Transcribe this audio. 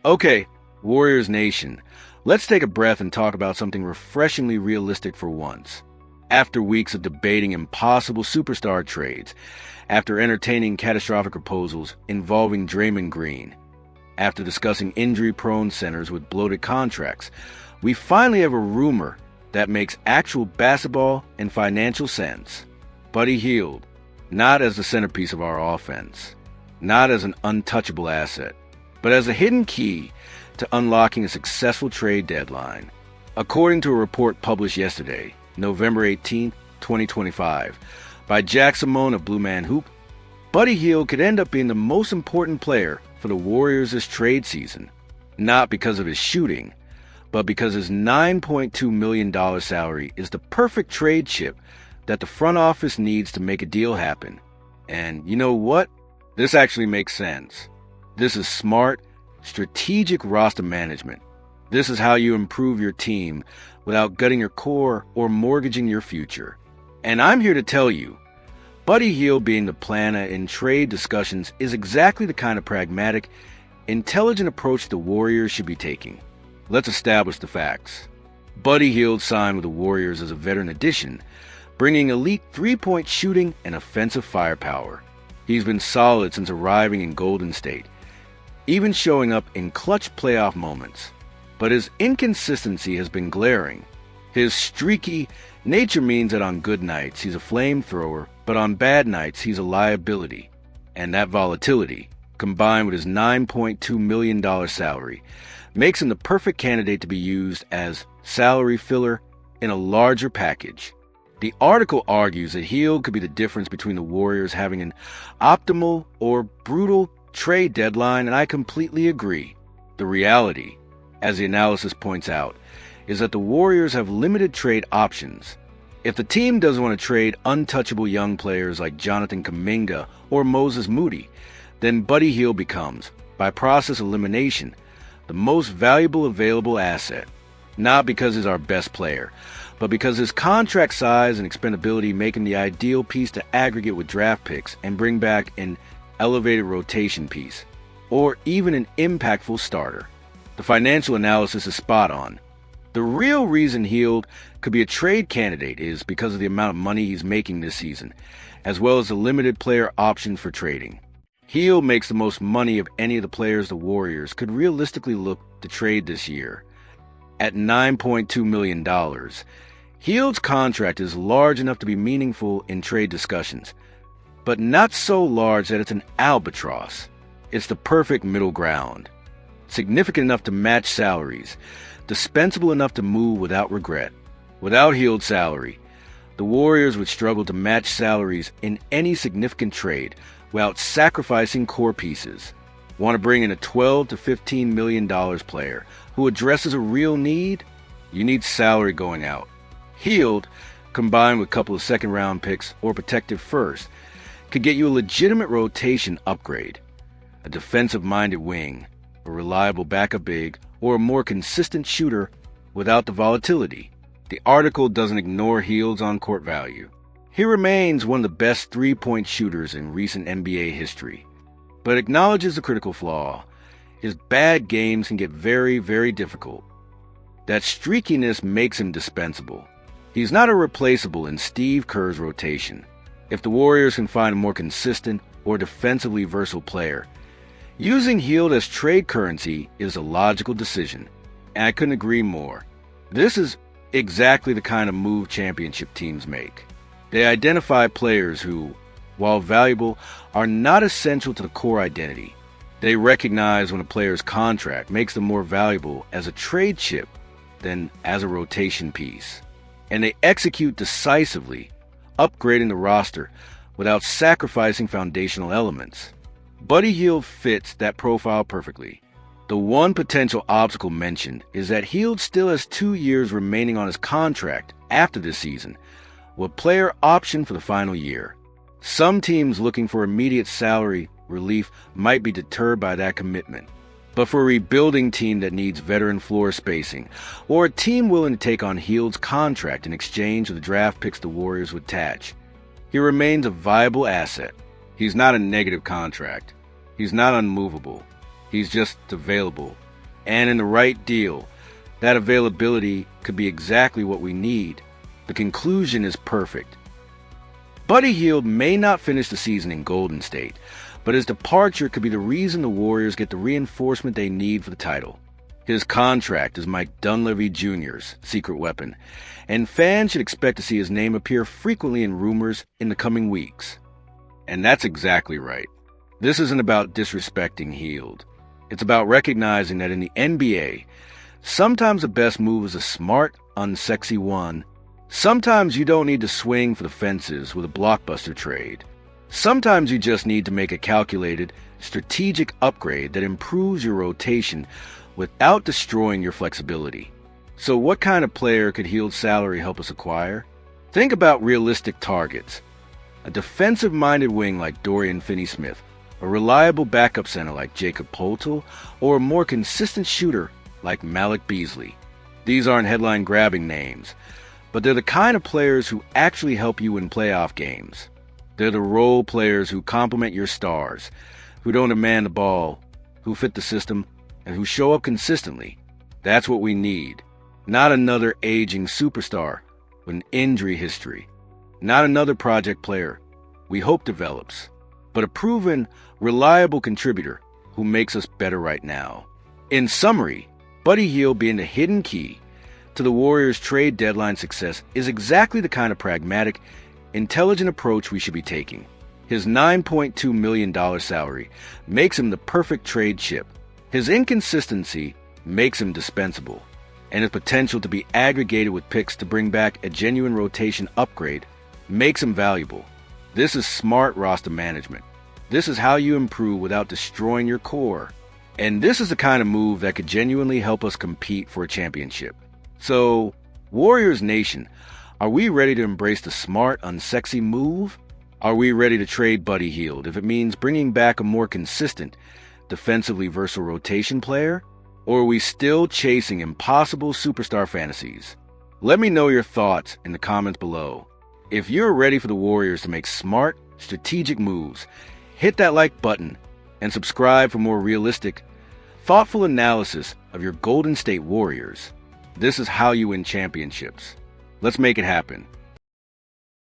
Okay, Warriors Nation, let's take a breath and talk about something refreshingly realistic for once. After weeks of debating impossible superstar trades, after entertaining catastrophic proposals involving Draymond Green, after discussing injury-prone centers with bloated contracts, we finally have a rumor that makes actual basketball and financial sense. Buddy Hield, not as the centerpiece of our offense, not as an untouchable asset, but as a hidden key to unlocking a successful trade deadline. According to a report published yesterday, November 18, 2025, by Jack Simone of Blue Man Hoop, Buddy Hield could end up being the most important player for the Warriors this trade season, not because of his shooting, but because his $9.2 million salary is the perfect trade chip that the front office needs to make a deal happen. And you know what? This actually makes sense. This is smart, strategic roster management. This is how you improve your team without gutting your core or mortgaging your future. And I'm here to tell you, Buddy Hield being the planner in trade discussions is exactly the kind of pragmatic, intelligent approach the Warriors should be taking. Let's establish the facts. Buddy Hield signed with the Warriors as a veteran addition, bringing elite three-point shooting and offensive firepower. He's been solid since arriving in Golden State, even showing up in clutch playoff moments. But his inconsistency has been glaring. His streaky nature means that on good nights he's a flamethrower, but on bad nights he's a liability. And that volatility, combined with his $9.2 million salary, makes him the perfect candidate to be used as salary filler in a larger package. The article argues that Hield could be the difference between the Warriors having an optimal or brutal trade deadline, and I completely agree. The reality, as the analysis points out, is that the Warriors have limited trade options. If the team doesn't want to trade untouchable young players like Jonathan Kuminga or Moses Moody, then Buddy Hield becomes, by process elimination, the most valuable available asset. Not because he's our best player, but because his contract size and expendability make him the ideal piece to aggregate with draft picks and bring back an elevated rotation piece, or even an impactful starter. The financial analysis is spot on. The real reason Hield could be a trade candidate is because of the amount of money he's making this season, as well as the limited player options for trading. Hield makes the most money of any of the players the Warriors could realistically look to trade this year. At $9.2 million, Hield's contract is large enough to be meaningful in trade discussions, but not so large that it's an albatross. It's the perfect middle ground. Significant enough to match salaries, dispensable enough to move without regret. Without Hield's salary, the Warriors would struggle to match salaries in any significant trade without sacrificing core pieces. Want to bring in a $12 to $15 million player who addresses a real need? You need salary going out. Hield, combined with a couple of second-round picks or protected first, could get you a legitimate rotation upgrade, a defensive-minded wing, a reliable backup big, or a more consistent shooter without the volatility. The article doesn't ignore Hield's on-court value. He remains one of the best three-point shooters in recent NBA history, but acknowledges the critical flaw. His bad games can get very, very difficult. That streakiness makes him dispensable. He's not irreplaceable in Steve Kerr's rotation. If the Warriors can find a more consistent or defensively versatile player, using Hield as trade currency is a logical decision, and I couldn't agree more. This is exactly the kind of move championship teams make. They identify players who, while valuable, are not essential to the core identity. They recognize when a player's contract makes them more valuable as a trade chip than as a rotation piece. And they execute decisively, upgrading the roster without sacrificing foundational elements. Buddy Hield fits that profile perfectly. The one potential obstacle mentioned is that Hield still has 2 years remaining on his contract after this season, with player option for the final year. Some teams looking for immediate salary relief might be deterred by that commitment. But for a rebuilding team that needs veteran floor spacing, or a team willing to take on Hield's contract in exchange for the draft picks the Warriors would attach, he remains a viable asset. He's not a negative contract. He's not unmovable. He's just available. And in the right deal, that availability could be exactly what we need. The conclusion is perfect. Buddy Hield may not finish the season in Golden State, but his departure could be the reason the Warriors get the reinforcement they need for the title. His contract is Mike Dunleavy Jr.'s secret weapon, and fans should expect to see his name appear frequently in rumors in the coming weeks. And that's exactly right. This isn't about disrespecting Hield. It's about recognizing that in the NBA, sometimes the best move is a smart, unsexy one. Sometimes you don't need to swing for the fences with a blockbuster trade. Sometimes you just need to make a calculated, strategic upgrade that improves your rotation without destroying your flexibility. So what kind of player could Hield's salary help us acquire? Think about realistic targets. A defensive-minded wing like Dorian Finney-Smith, a reliable backup center like Jakob Poeltl, or a more consistent shooter like Malik Beasley. These aren't headline-grabbing names, but they're the kind of players who actually help you win playoff games. They're the role players who complement your stars, who don't demand the ball, who fit the system, and who show up consistently. That's what we need. Not another aging superstar with an injury history. Not another project player we hope develops, but a proven, reliable contributor who makes us better right now. In summary, Buddy Hield being the hidden key to the Warriors' trade deadline success is exactly the kind of pragmatic, intelligent approach we should be taking. His $9.2 million salary makes him the perfect trade chip. His inconsistency makes him dispensable, and his potential to be aggregated with picks to bring back a genuine rotation upgrade makes him valuable. This is smart roster management. This is how you improve without destroying your core. And this is the kind of move that could genuinely help us compete for a championship. So, Warriors Nation, are we ready to embrace the smart, unsexy move? Are we ready to trade Buddy Hield if it means bringing back a more consistent, defensively versatile rotation player? Or are we still chasing impossible superstar fantasies? Let me know your thoughts in the comments below. If you're ready for the Warriors to make smart, strategic moves, hit that like button and subscribe for more realistic, thoughtful analysis of your Golden State Warriors. This is how you win championships. Let's make it happen.